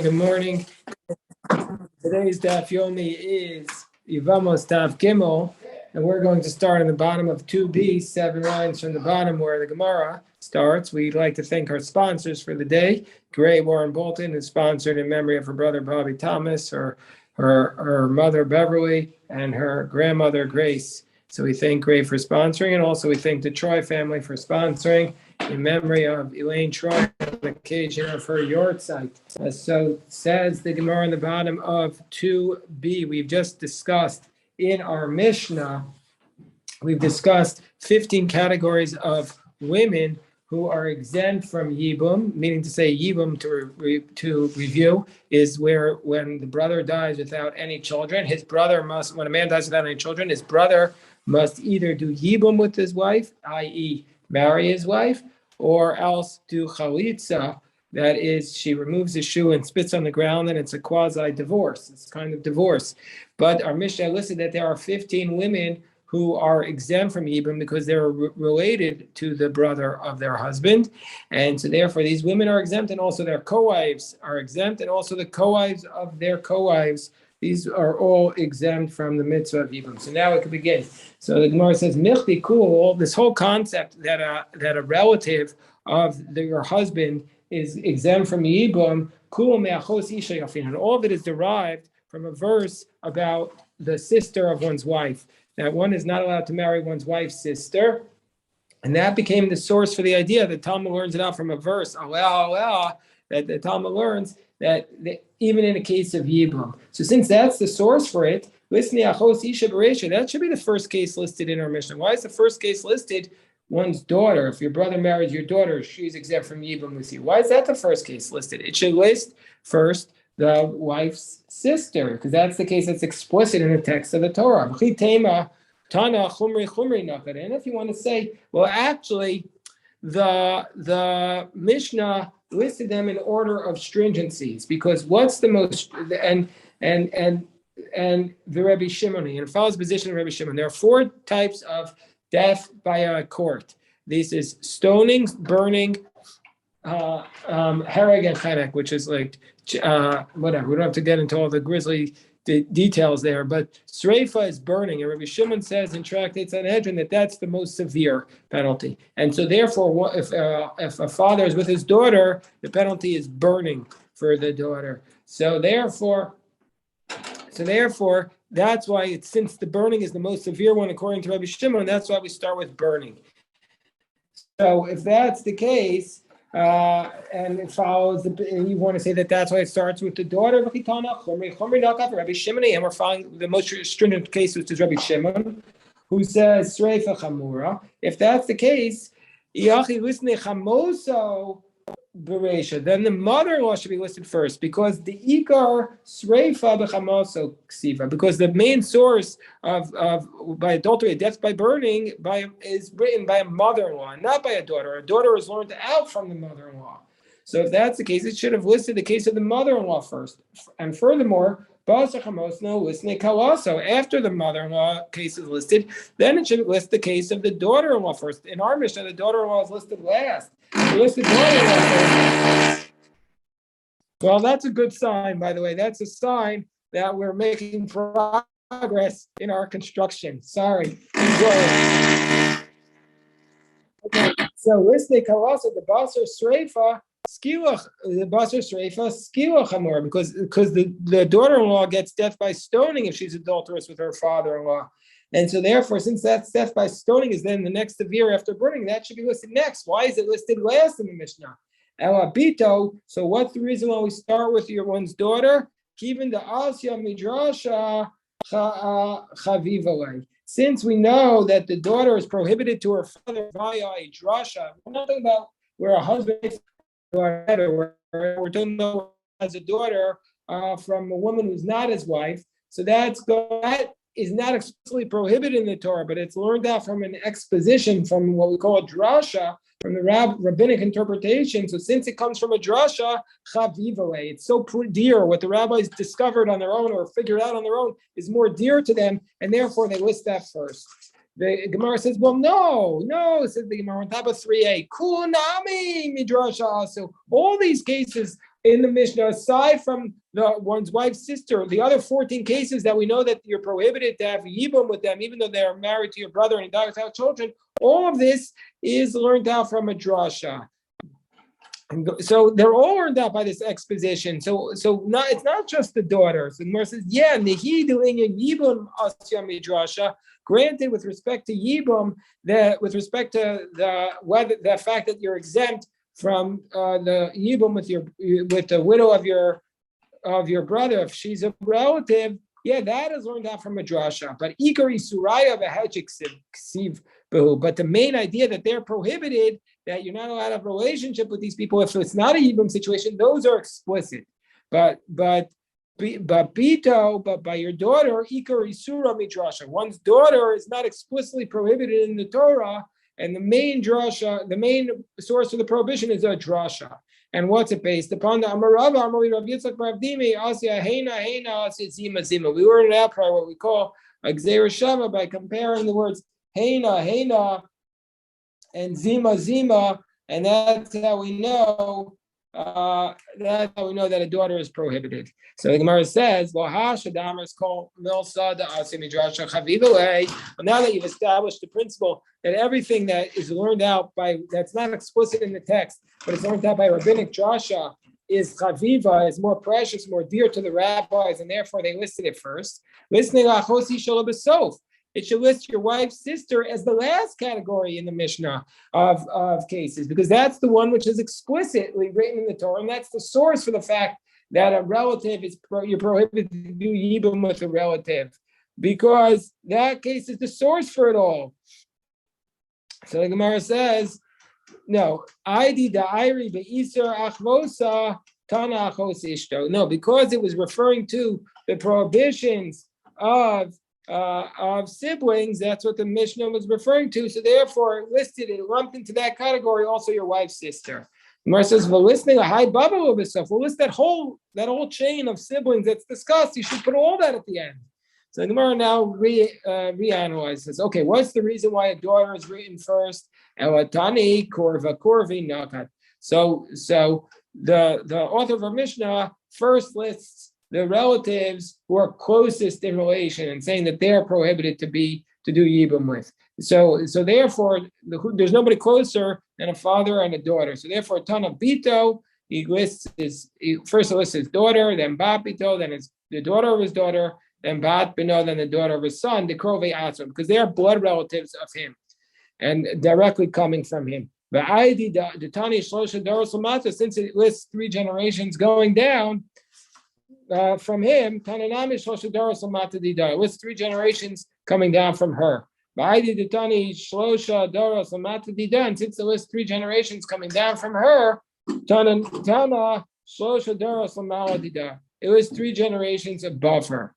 Good morning. Today's Daf Yomi is Yevamos Daf Gimel, and we're going to start on the bottom of 2b, 7 lines from the bottom where the Gemara starts. We'd like to thank our sponsors for the day. Gray Warren Bolton, who sponsored in memory of her brother Bobby Thomas, her mother Beverly, and her grandmother Grace. So we thank Gray for sponsoring, and also we thank the Troy family for sponsoring in memory of Elaine Troy on the occasion of her yahrzeit. So says the Gemara on the bottom of 2b. We've just discussed in our Mishnah, we've discussed 15 categories of women who are exempt from Yibum, meaning to say Yibum to review is where when the brother dies without any children, his brother must, when a man dies without any children, his brother must either do Yibum with his wife, i.e. marry his wife, or else do chalitza, that is, she removes his shoe and spits on the ground, and it's a quasi-divorce. It's kind of divorce. But our Mishnah listed that there are 15 women who are exempt from Yibum because they're related to the brother of their husband. And so therefore these women are exempt, and also their co-wives are exempt, and also the co-wives of their co-wives. These are all exempt from the mitzvah of Yibum. So now we can begin. So the Gemara says, Michti kul, this whole concept that a relative of your husband is exempt from Yibum, kul me'achos isha yafin, and all of it is derived from a verse about the sister of one's wife, that one is not allowed to marry one's wife's sister. And that became the source for the idea that Talmud learns it out from a verse, that the Talmud learns that even in a case of Yibum. So since that's the source for it, that should be the first case listed in our Mishnah. Why is the first case listed one's daughter? If your brother married your daughter, she's exempt from Yibum with you. Why is that the first case listed? It should list first the wife's sister, because that's the case that's explicit in the text of the Torah. And if you want to say, well, actually, the Mishnah listed them in order of stringencies, because what's the most and the Rebbe Shimoni, and it follows the position of Rebbe Shimon. There are 4 types of death by a court. This is stoning, burning, hereg and chenek, which is like whatever. We don't have to get into all the grisly details there, but sreifa is burning, and Rabbi Shimon says in Tractate Sanhedrin that that's the most severe penalty. And so therefore, if a father is with his daughter, the penalty is burning for the daughter. So therefore, that's why since the burning is the most severe one according to Rabbi Shimon, that's why we start with burning. So if that's the case, and it follows, you want to say that that's why it starts with the daughter of Rabbi Shimon, and we're following the most stringent case, which is Rabbi Shimon, who says Sreifa Chamura. If that's the case, then the mother-in-law should be listed first, because the ikar sreifa b'chamoso ksiva, because the main source of by adultery, death by burning, is written by a mother-in-law, not by a daughter. A daughter is learned out from the mother-in-law. So if that's the case, it should have listed the case of the mother-in-law first. And furthermore, after the mother-in-law case is listed, then it should list the case of the daughter-in-law first. In our Mishnah, the daughter-in-law is listed last. Well, that's a good sign, by the way. That's a sign that we're making progress in our construction. Sorry. Okay. So listen, the basar sreifa skilach, chamor, because the daughter-in-law gets death by stoning if she's adulterous with her father-in-law. And so therefore, since that's death by stoning is then the next severe after burning, that should be listed next. Why is it listed last in the Mishnah? Elabito, so what's the reason why we start with your one's daughter? Given the Asya Midrasha Chavivale. Since we know that the daughter is prohibited to her father via a drasha, we're not talking about where a husband is we're talking about as a daughter from a woman who's not his wife. So that is not explicitly prohibited in the Torah, but it's learned out from an exposition, from what we call a drasha, from the rabbinic interpretation. So since it comes from a drasha, chavivale, it's so dear. What the rabbis discovered on their own or figured out on their own is more dear to them, and therefore they list that first. The Gemara says, well, no, says the Gemara on top of 3a. Kunami midrasha also. All these cases in the Mishnah, aside from one's wife's sister, the other 14 cases that we know that you're prohibited to have yibum with them, even though they are married to your brother and he died without children, all of this is learned out from a drasha. So they're all learned out by this exposition. So it's not just the daughters. And Mar says, yeah, nehidu inyan yibum asya midrasha. Granted, with respect to yibum, that with respect to the fact that you're exempt from the yibum with the widow of your brother, if she's a relative, yeah, that is learned out from a drasha. But ikari suraya v'hechik ksiv behu. But the main idea that they're prohibited, that you're not allowed to have a relationship with these people if it's not a yibum situation, those are explicit. But by your daughter, ikari sura midrasha. One's daughter is not explicitly prohibited in the Torah. And the main drasha, the main source of the prohibition is a drasha. And what's it based upon? The Amarava, Amari Rav Yitzchak Ravdimi, Asya Heina, Asya Zima, Zima. We were in an outcry, what we call a Gzeir Shava, by comparing the words Heina, and Zima, Zima, and that's how we know that a daughter is prohibited. So the Gemara says, well, now that you've established the principle that everything that is learned out that's not explicit in the text, but it's learned out by rabbinic drasha, is chaviva, is more precious, more dear to the rabbis, and therefore they listed it first. It should list your wife's sister as the last category in the Mishnah of cases, because that's the one which is explicitly written in the Torah, and that's the source for the fact that a relative you're prohibited to do yibum with a relative, because that case is the source for it all. So the Gemara says, no, no, because it was referring to the prohibitions of siblings, that's what the Mishnah was referring to. So therefore, it lumped into that category also your wife's sister. Gemara says, "Well, listening a high bubble of itself. We'll list that whole chain of siblings that's discussed. You should put all that at the end." So the Gemara now reanalyzes. Okay, what's the reason why a daughter is written first? Elatani korva korvi nakat. So the author of our Mishnah first lists the relatives who are closest in relation and saying that they're prohibited to do yibum with. So therefore, there's nobody closer than a father and a daughter. So therefore, Tana Bito, he lists his daughter, then Bat Bito, then the daughter of his daughter, then Bat Bino, then the daughter of his son, the Krove Atzon, because they are blood relatives of him and directly coming from him. But the Tani Shlosha Doros Lamata, since it lists 3 generations going down from him, Tananami Shlosha Doros Lamata Dida, it lists 3 generations coming down from her. And since it lists 3 generations coming down from her, it lists 3 generations above her.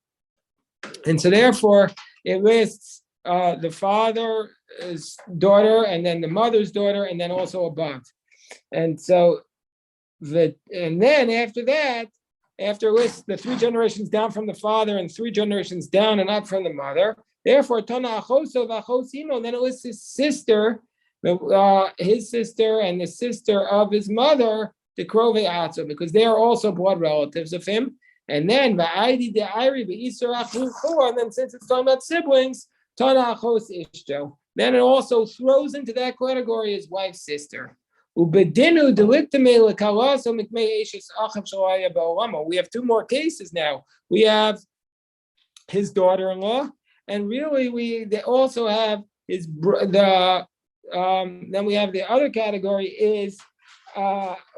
And so therefore, it lists the father's daughter, and then the mother's daughter, and then also above. And so, then after that, after it lists the 3 generations down from the father and 3 generations down and up from the mother, therefore, Tana Achoso v'Achosino, and then it lists his sister and the sister of his mother, the Krove Atzo, because they are also blood relatives of him. And then Va'idi de'Iri v'Isur Achuchua, and then since it's talking about siblings, Tana Achos Ishto, then it also throws into that category his wife's sister. Ubedinu delictame lekalaso mikmei eshes achav shalaya ba'olamo. We have 2 more cases now. We have his daughter-in-law, and really they also have then we have the other category is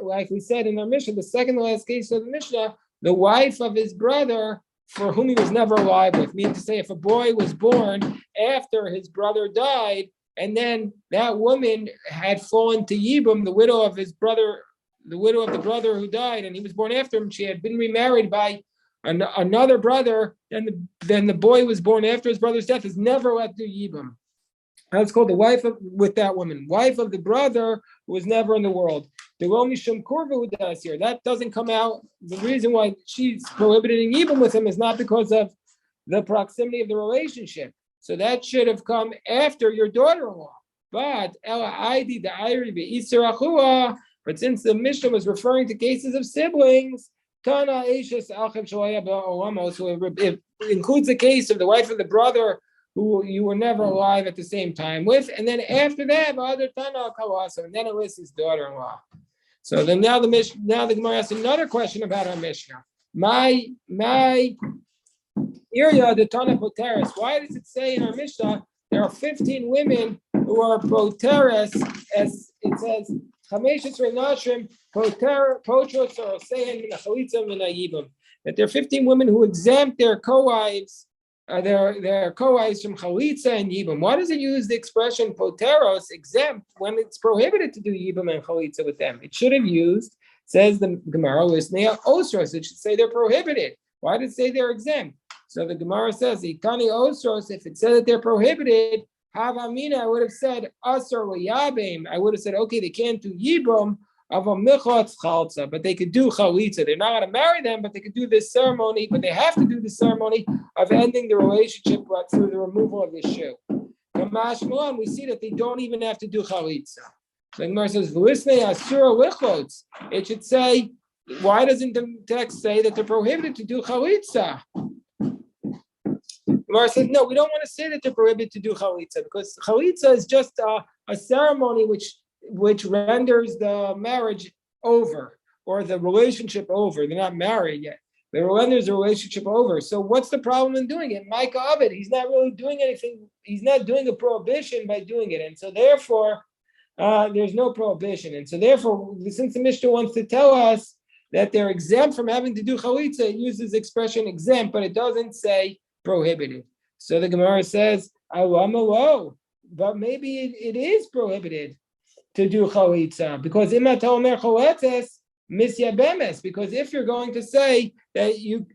like we said in our Mishnah, the second to last case of the Mishnah, the wife of his brother for whom he was never alive with. Meaning to say, if a boy was born after his brother died, and then that woman had fallen to Yibum, the widow of the brother who died, and he was born after him, she had been remarried by another brother, then the boy was born after his brother's death is never allowed to do Yibum. That's called the wife with that woman, wife of the brother who was never in the world. That doesn't come out. The reason why she's prohibited in Yibum with him is not because of the proximity of the relationship. So that should have come after your daughter-in-law. But But since the Mishnah was referring to cases of siblings, Tana Eishes Alchev Shoya Ba'olamo, so it includes the case of the wife of the brother who you were never alive at the same time with, and then after that, other Tana Kawasa, and then it lists his daughter-in-law. So then now the Gemara asks another question about our Mishnah. My Irya the Tana Poteris. Why does it say in our Mishnah there are 15 women who are Poteris, as it says, Chameshes Renashim Potros or Sehen Min Chalitza Min Yibum, that there are 15 women who exempt their co-wives, their co-wives from Chalitza and Yibum. Why does it use the expression Poteros, exempt, when it's prohibited to do Yibum and Chalitza with them? It should have used, says the Gemara, Lisnea Osros. It should say they're prohibited. Why did it say they're exempt? So the Gemara says, Ikani Osros, if it said that they're prohibited, Havamina, I would have said Asar Yabim. I would have said, okay, they can't do Yibum of a Michotz Chalza, but they could do Chalitza. They're not going to marry them, but they could do this ceremony, but they have to do the ceremony of ending the relationship through the removal of the shoe. Kamash Milan, we see that they don't even have to do Chalitza. The Gemara says, V'lisnei Asura Lichotz. It should say, why doesn't the text say that they're prohibited to do Chalitza? Gemara says, no, we don't want to say that they're prohibited to do Chalitza, because Chalitza is just a ceremony which renders the marriage over, or the relationship over. They're not married yet. They renders the relationship over. So what's the problem in doing it? Micah Ovid, he's not really doing anything. He's not doing a prohibition by doing it. And so therefore, there's no prohibition. And so therefore, since the Mishnah wants to tell us that they're exempt from having to do Chalitza, it uses the expression exempt, but it doesn't say prohibited. So the Gemara says, Awamalo, but maybe it is prohibited to do Chalitza, because Imata Omer Chaletes Misyabemes, because if you're going to say that you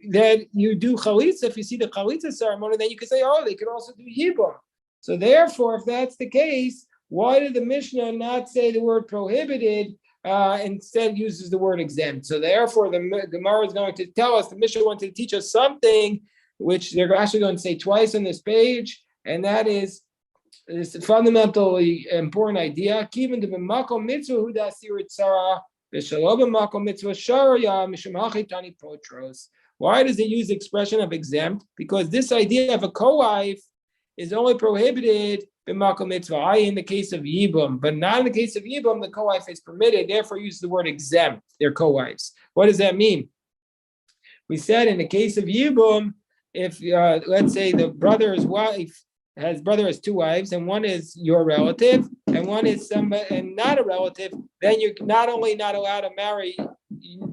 do Chalitza, if you see the Chalitza ceremony, then you can say, oh, they could also do Yibum. So therefore, if that's the case, why did the Mishnah not say the word prohibited, instead uses the word exempt? So therefore, the Gemara is going to tell us, the Mishnah wanted to teach us something which they're actually going to say twice on this page, and that is this fundamentally important idea. Why does it use the expression of exempt? Because this idea of a co-wife is only prohibited in the case of Yibum, but not in the case of Yibum, the co-wife is permitted, therefore use the word exempt, their co-wives. What does that mean? We said in the case of Yibum, if let's say the brother has two wives, and one is your relative and one is somebody and not a relative, then you're not only not allowed to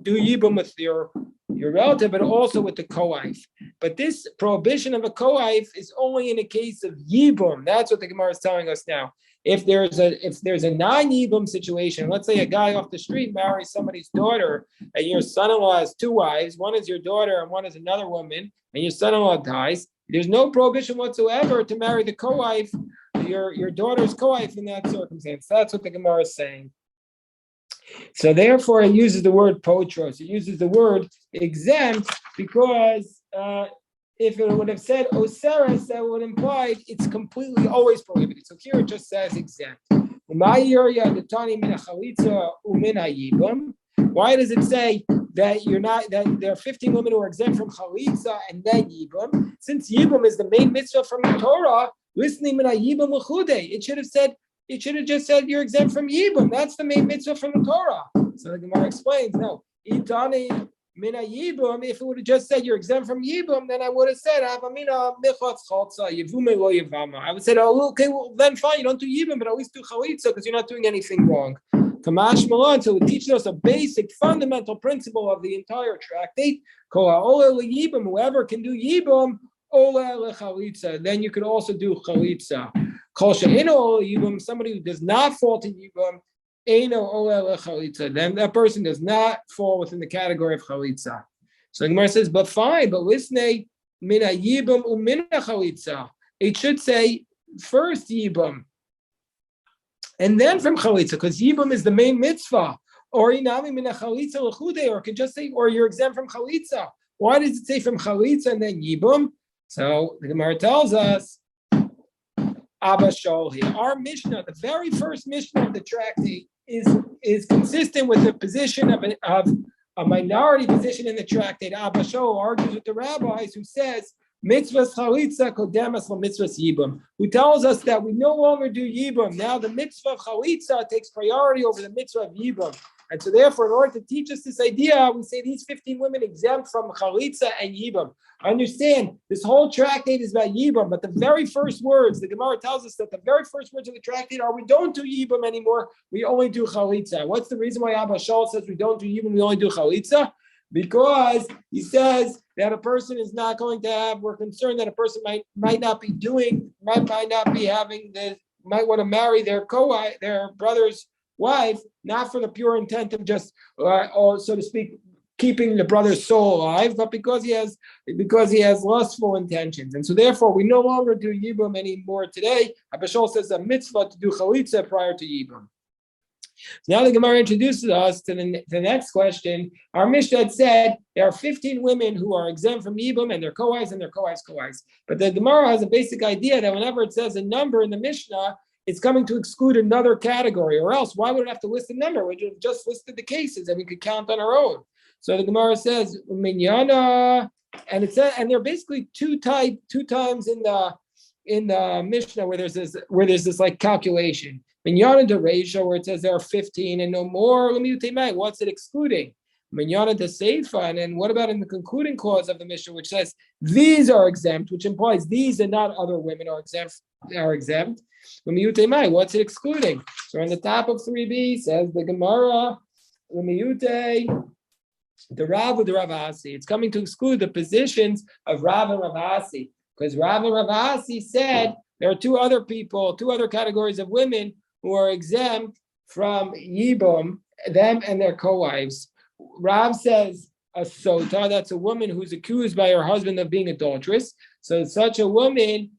do Yibum with your relative, but also with the co-wife. But this prohibition of a co-wife is only in the case of Yibum. That's what the Gemara is telling us now. If there's a non-Yibum situation, let's say a guy off the street marries somebody's daughter, and your son-in-law has two wives, one is your daughter and one is another woman, and your son-in-law dies, there's no prohibition whatsoever to marry the co-wife, your daughter's co-wife in that circumstance. That's what the Gemara is saying. So therefore, it uses the word potros. It uses the word exempt because if it would have said oseres, that would imply it's completely always prohibited. So here it just says exempt. Why does it say that there are 15 women who are exempt from chalitza and then yibum? Since yibum is the main mitzvah from the Torah, listening min yibum l'chudei, it should have just said you're exempt from yibum. That's the main mitzvah from the Torah. So the Gemara explains, no, itani mina yibum. If it would have just said you're exempt from yibum, then I would have said avamina michotz chalza yevume lo yevama. I would say, oh, okay, well then fine, you don't do yibum, but at least do chalitza because you're not doing anything wrong. Kamash Malan, so it teaches us a basic, fundamental principle of the entire tractate. Whoever can do yibum, then you could also do chalitza. Somebody who does not fall to yibum, then that person does not fall within the category of chalitza. So the Gemara says, but fine, but listen, mina yibum umina chalitza. It should say first yibum, and then from chalitza, because yibum is the main mitzvah. Or inami mina chalitza l'chudei, or it could just say, or you're exempt from chalitza. Why does it say from chalitza and then yibum? So the Gemara tells us, Abba Sholhi, our Mishnah, the very first Mishnah of the tractate, is is consistent with the position of a minority position in the tractate. Abba Shaul argues with the rabbis who says mitzvahs chalitza kodemas mitzvahs yibum, who tells us that we no longer do yibum. Now the mitzvah of chalitza takes priority over the mitzvah of yibum. And so therefore, in order to teach us this idea, we say these 15 women exempt from chalitza and yibum. I understand this whole tractate is about yibum, but the very first words, the Gemara tells us that the very first words of the tractate are we don't do yibum anymore, we only do chalitza. What's the reason why Abba Shaul says we don't do yibum, we only do chalitza? Because he says that a person is not going to have, we're concerned that a person might not be might want to marry their brother's wife, not for the pure intent of just, or so to speak, keeping the brother's soul alive, but because he has lustful intentions. And so therefore, we no longer do yibum anymore today. Abba Shaul says a mitzvah to do chalitza prior to yibum. Now the Gemara introduces us to the next question. Our Mishnah had said there are 15 women who are exempt from yibum and their co-wives and their co-wives' co-wives. But the Gemara has a basic idea that whenever it says a number in the Mishnah, it's coming to exclude another category, or else why would it have to list a number? We would have just listed the cases and we could count on our own. So the Gemara says minyana, and it says, and there are basically two times in the Mishnah where there's this like calculation. Minyana de Reisha, where it says there are 15 and no more. What's it excluding? Minyana de Seifa, and then what about in the concluding clause of the Mishnah, which says these are exempt, which implies these and not other women are exempt. What's it excluding? So on the top of 3b says the Gemara, the Rav with the Rav Asi. It's coming to exclude the positions of Rav and Rav Asi, because Rav and Rav Asi said there are two other categories of women who are exempt from yibum, them and their co-wives. Rav says a sota, that's a woman who's accused by her husband of being adulterous. So such a woman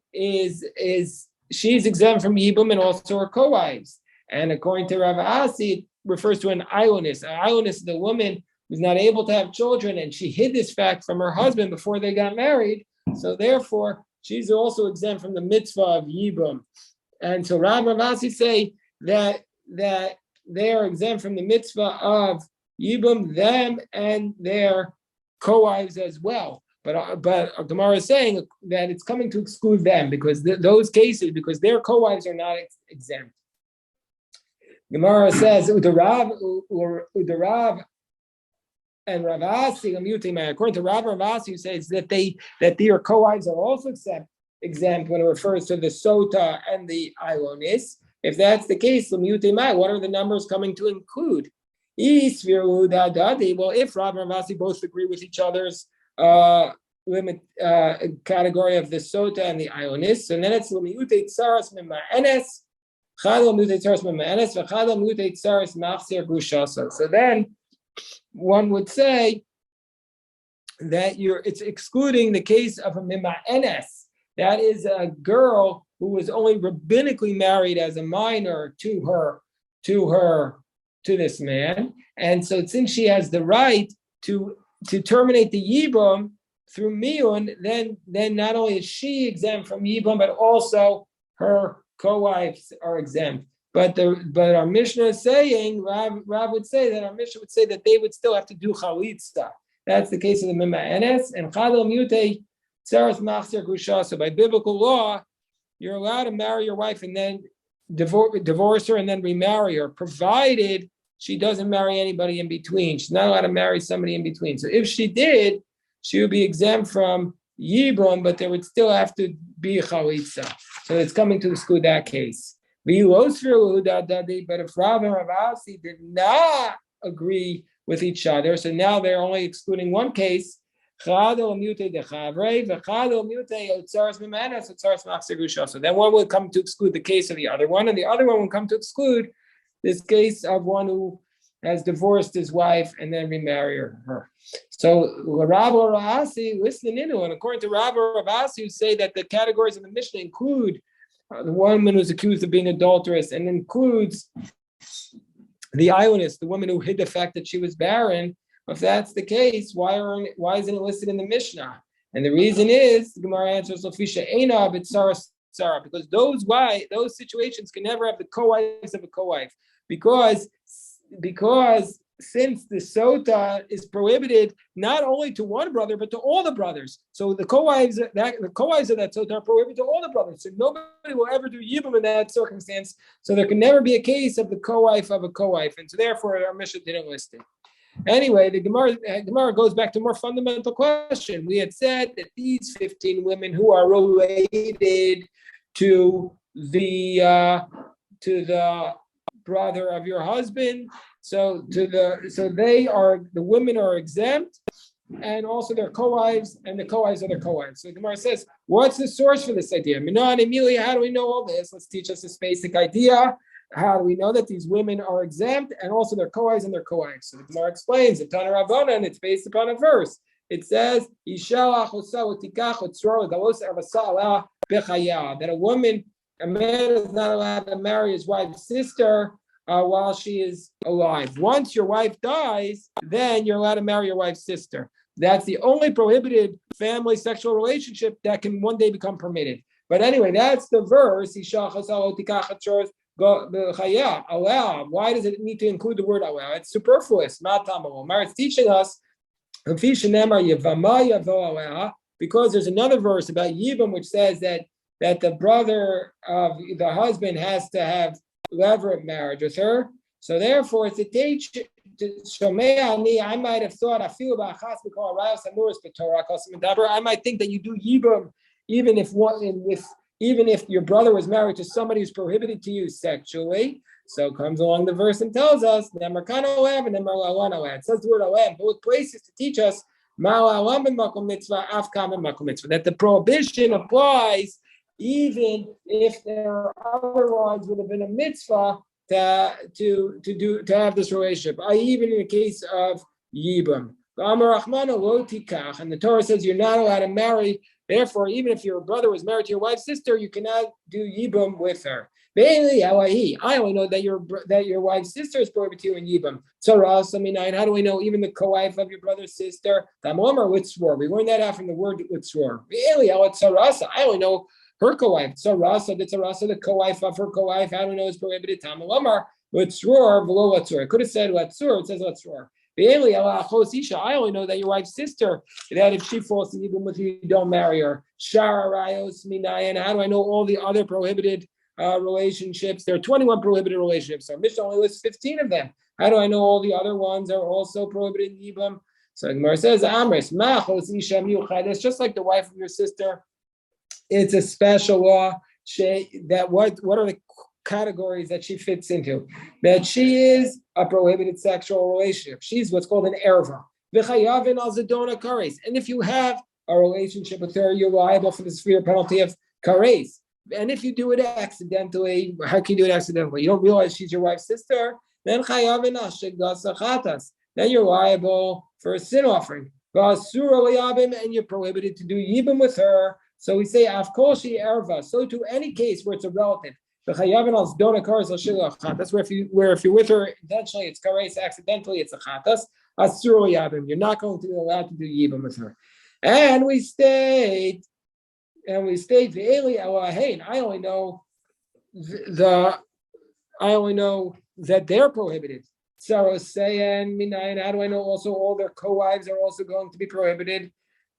she's exempt from yibum and also her co-wives. And according to Rav Asi, it refers to an ilonis. An ilonis is the woman who's not able to have children, and she hid this fact from her husband before they got married. So therefore, she's also exempt from the mitzvah of yibum. And so Rav Asi say that they are exempt from the mitzvah of yibum, them and their co-wives as well. But Gemara is saying that it's coming to exclude them because those cases, because their co-wives are not exempt. Gemara says Udarav and Rav Asi, according to Rav Asi, who says that their co-wives are also exempt when it refers to the sota and the ilonis. If that's the case, what are the numbers coming to include? Well, if Rav and Rav Asi both agree with each other's category of the sota and the ilonis, and then it's l'miute tsaras mima'enes, chad l'miute tsaras mima'enes, v'chad l'miute tsaras machzir grushasa. So then one would say that it's excluding the case of a mima'enes. That is a girl who was only rabbinically married as a minor to this man, and so since she has the right to terminate the yibum through miyun, then not only is she exempt from yibum, but also her co-wives are exempt. But our Mishnah is saying, Rav would say that our Mishnah would say that they would still have to do chalitza. That's the case of the mima'enes and chadal mute tsaras machzir grusha. So by biblical law, you're allowed to marry your wife and then divorce her and then remarry her, provided she doesn't marry anybody in between. She's not allowed to marry somebody in between. So if she did, she would be exempt from yibum, but there would still have to be a chalitza. So it's coming to exclude that case. But if Rav and Rav Asi did not agree with each other, so now they're only excluding one case. So then one will come to exclude the case of the other one, and the other one will come to exclude this case of one who has divorced his wife and then remarry her. So Rav or Asi, listen in, and according to Rav or Rav Asi, who say that the categories of the Mishnah include the woman who's accused of being adulterous and includes the ilonis, the woman who hid the fact that she was barren. If that's the case, why isn't it listed in the Mishnah? And the reason is, the Gemara answers, because those situations can never have the co-wives of a co-wife, because because since the sota is prohibited not only to one brother but to all the brothers, so the co-wives of that sota are prohibited to all the brothers. So nobody will ever do yibum in that circumstance. So there can never be a case of the co-wife of a co-wife, and so therefore our Mishnah didn't list it. Anyway, the Gemara goes back to a more fundamental question. We had said that these 15 women who are related to the brother of your husband, so the women are exempt, and also their co-wives, and the co-wives are their co-wives. So the Gemara says, what's the source for this idea? Minan Emilia, how do we know all this? Let's teach us this basic idea. How do we know that these women are exempt and also their co-wives and their co-wives? So the Gemara explains it. Tana Rabbana, and it's based upon a verse. It says, that a man is not allowed to marry his wife's sister while she is alive. Once your wife dies, then you're allowed to marry your wife's sister. That's the only prohibited family sexual relationship that can one day become permitted. But anyway, that's the verse. Allow. Why does it need to include the word allow? It's superfluous. It's teaching us because there's another verse about Yibam which says that the brother of the husband has to have levirate marriage with her. So therefore, it's a teach. I might have thought I might think that you do Yibam even if your brother was married to somebody who's prohibited to you sexually. So comes along the verse and tells us, it says the word alam in both places to teach us that the prohibition applies even if there otherwise would have been a mitzvah to have this relationship, even in the case of Yibam. And the Torah says you're not allowed to marry. Therefore, even if your brother was married to your wife's sister, you cannot do yibum with her. I only know that your wife's sister is prohibited to you in yibum. So, how do we know even the co-wife of your brother's sister? We learned that out from the word litzror. I only know her co-wife. The co-wife of her co-wife. I don't know is prohibited. It could have said letzur. It says letzror. I only know that your wife's sister, that if she falls to even with you, don't marry her. How do I know all the other prohibited relationships? There are 21 prohibited relationships. So Mishnah only lists 15 of them. How do I know all the other ones are also prohibited in Yibam? So Gemara says, it's just like the wife of your sister. It's a special law. That what are the categories that she fits into? That she is a prohibited sexual relationship. She's what's called an erva. And if you have a relationship with her, you're liable for the severe penalty of kares. And if you do it accidentally, how can you do it accidentally? You don't realize she's your wife's sister, then you're liable for a sin offering. And you're prohibited to do yibum with her. So we say afkoshi erva. So to any case where it's a relative. That's where if you're with her intentionally, it's kares. Accidentally, it's a chatas. Asur yabim. You're not going to be allowed to do yibum with her. And we state ve'eli elahain. I only know that they're prohibited. So saying minayin. How do I know also all their co-wives are also going to be prohibited?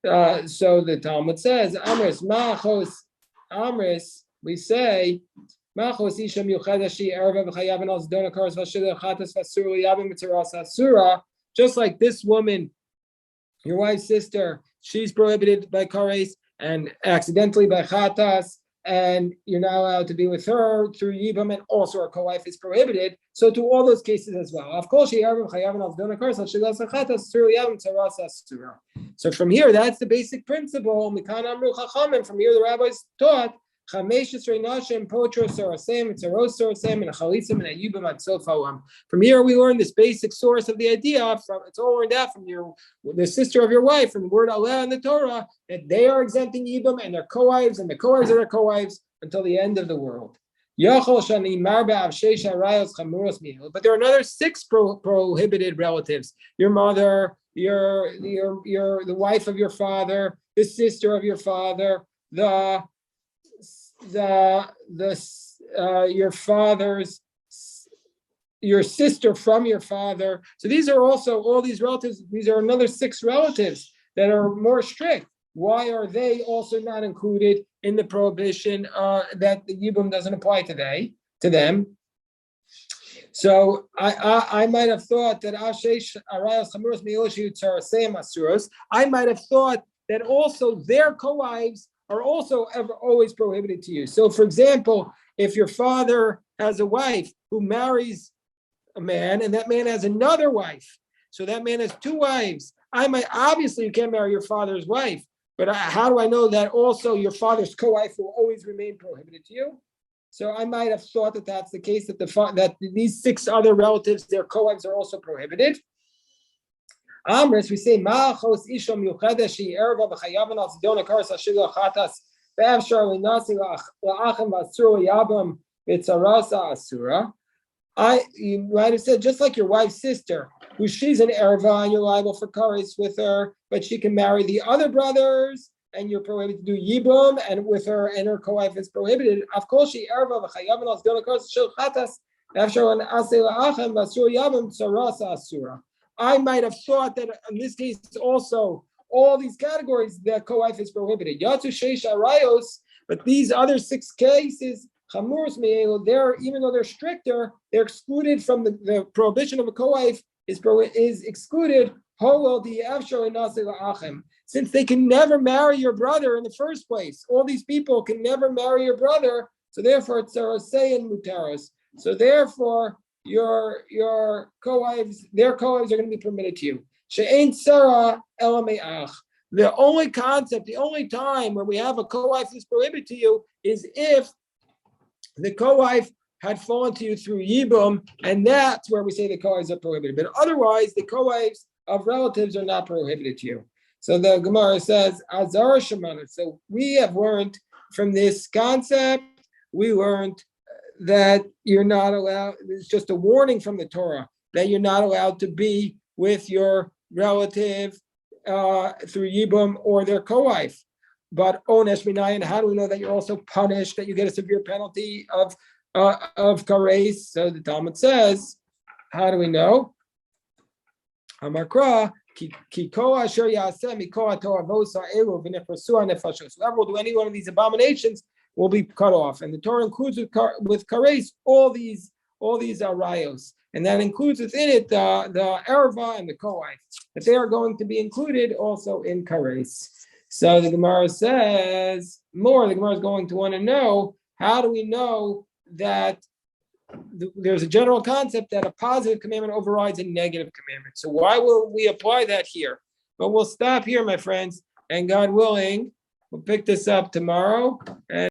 So the Talmud says amris machos amris. We say. Just like this woman, your wife's sister, she's prohibited by kares and accidentally by chatas, and you're not allowed to be with her through yibam, and also her co-wife is prohibited. So to all those cases as well. So from here, that's the basic principle. From here, the rabbis taught. From here, we learn this basic source of the idea. It's all learned out from the sister of your wife, from the word Allah in the Torah, that they are exempting Yibam and their co-wives, and the co-wives are their co-wives until the end of the world. But there are another 6 prohibited relatives: your mother, the wife of your father, the sister of your father, your father's your sister from your father. So these are also all these relatives. These are another 6 relatives that are more strict. Why are they also not included in the prohibition that the Yibum doesn't apply today to them? So I might have thought that I might have thought that also their co-wives are also always prohibited to you. So, for example, if your father has a wife who marries a man and that man has another wife, so that man has 2 wives, obviously you can't marry your father's wife, but how do I know that also your father's co-wife will always remain prohibited to you? So I might have thought that that's the case, that these 6 other relatives, their co-wives are also prohibited. Amris, we say Ma'achos Ishom Yuchada Shi Erva B'Chayavan Al Sidon Akaras Ashila Chatas Be'Avshar Linasi La'achem V'Asura Yabam B'Tzarasa Asura. You might have said, just like your wife's sister, who she's an erva and you're liable for kares with her, but she can marry the other brothers, and you're prohibited to do yibum, and with her and her co-wife is prohibited. Of course, she erva v'chayav and asdon akaras shel chatas after an asay la'achem v'asur yabam tzarasa asura. I might have thought that in this case also all these categories the co-wife is prohibited. Yatsu sheish arayos, but these other 6 cases. They're, even though they're stricter, they're excluded from the prohibition of a co-wife is excluded. Since they can never marry your brother in the first place, all these people can never marry your brother. So therefore, it's Sarasei and Mutaros. So therefore, your co-wives, their co-wives are going to be permitted to you. She'ain Sarah elameach. The only concept, the only time where we have a co-wife is prohibited to you is if the co-wife had fallen to you through Yibum, and that's where we say the co-wives are prohibited. But otherwise, the co-wives of relatives are not prohibited to you. So the Gemara says, Azar Shemana. So we have learned from this concept, we learned that you're not allowed, it's just a warning from the Torah, that you're not allowed to be with your relative through Yibum or their co-wife. But onesh minayin, how do we know that you're also punished, that you get a severe penalty of kares? So the Talmud says, how do we know? Amakra ki koah asher yaseh mikoah to'avos ha'elu v'nefrasua nefashos. Whoever will do any one of these abominations will be cut off, and the Torah includes with kares all these arayos, and that includes within it the erva and the co-wife, that they are going to be included also in kares. So the Gemara says more. The Gemara is going to want to know, how do we know that there's a general concept that a positive commandment overrides a negative commandment? So why will we apply that here? But we'll stop here, my friends, and God willing, we'll pick this up tomorrow. And